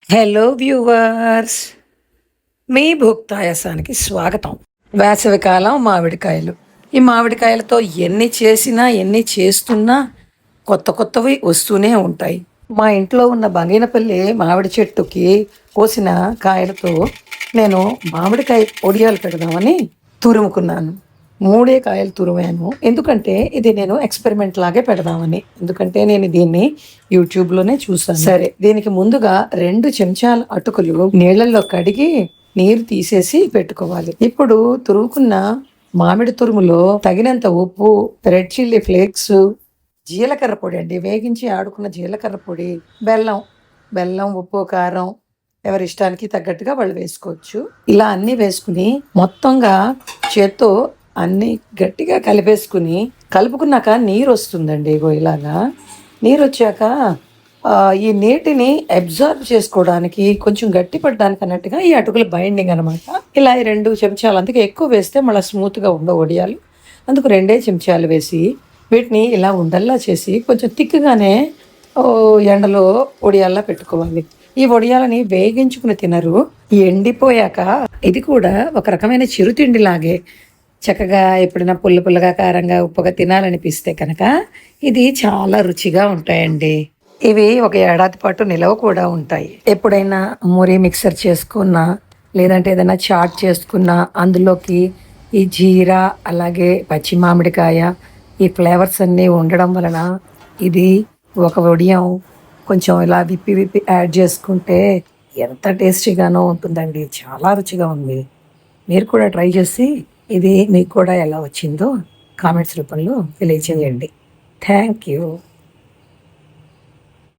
Hello viewers, మీ భుక్తాయాసానికి స్వాగతం. వేసవికాలం మామిడికాయలు. ఈ మామిడికాయలతో ఎన్ని చేసినా ఎన్ని చేస్తున్నా కొత్త కొత్తవి వస్తూనే ఉంటాయి. మా ఇంట్లో ఉన్న బంగినపల్లి మామిడి చెట్టుకి కోసిన కాయలతో నేను మామిడికాయ ఒడియాలు పెడదామని తురుముకున్నాను. 3 కాయలు తురిమాను. ఎందుకంటే ఇది నేను ఎక్స్పెరిమెంట్ లాగే పెడదామని. ఎందుకంటే నేను దీన్ని యూట్యూబ్లోనే చూసాను. సరే, దీనికి ముందుగా 2 చెంచాల అటుకులు నీళ్ళల్లో కడిగి నీరు తీసేసి పెట్టుకోవాలి. ఇప్పుడు తురుముకున్న మామిడి తురుములో తగినంత ఉప్పు, రెడ్ చిల్లీ ఫ్లేక్స్, జీలకర్ర పొడి అండి, వేగించి ఆడుకున్న జీలకర్ర పొడి, బెల్లం, ఉప్పు, కారం ఎవరి ఇష్టానికి తగ్గట్టుగా వాళ్ళు వేసుకోవచ్చు. ఇలా అన్నీ వేసుకుని మొత్తంగా చేత్తో అన్నీ గట్టిగా కలుపుకున్నాక నీరు వస్తుందండి. ఇలాగా నీరు వచ్చాక ఈ నీటిని అబ్జర్వ్ చేసుకోవడానికి కొంచెం గట్టి పడడానికి అన్నట్టుగా ఈ అటుకుల బైండింగ్ అనమాట. ఇలా 2 చెంచాలు, అందుకే ఎక్కువ వేస్తే మళ్ళీ స్మూత్గా ఉండవు వడియాలు. అందుకు 2 చెంచాలు వేసి వీటిని ఇలా ఉండల్లా చేసి కొంచెం తిక్కుగానే ఎండలో వడియాల్లా పెట్టుకోవాలి. ఈ వడియాలని వేగించుకుని తినరు. ఎండిపోయాక ఇది కూడా ఒక రకమైన చిరుతిండిలాగే చక్కగా ఎప్పుడైనా పుల్లగా, కారంగా, ఉప్పుగా తినాలనిపిస్తే కనుక ఇది చాలా రుచిగా ఉంటాయండి. ఇవి 1 ఏడాది పాటు నిలవ కూడా ఉంటాయి. ఎప్పుడైనా మురి మిక్సర్ చేసుకున్నా, లేదంటే ఏదైనా చాట్ చేసుకున్నా అందులోకి ఈ జీరా, అలాగే పచ్చి మామిడికాయ, ఈ ఫ్లేవర్స్ అన్నీ ఉండడం వలన ఇది ఒక వడియం కొంచెం ఇలా విప్పి యాడ్ చేసుకుంటే ఎంత టేస్టీగానో ఉంటుందండి. చాలా రుచిగా ఉంది. మీరు కూడా ట్రై చేసి ఇది మీకు కూడా ఎలా వచ్చిందో కామెంట్స్ రూపంలో తెలియజేయండి. Thank you.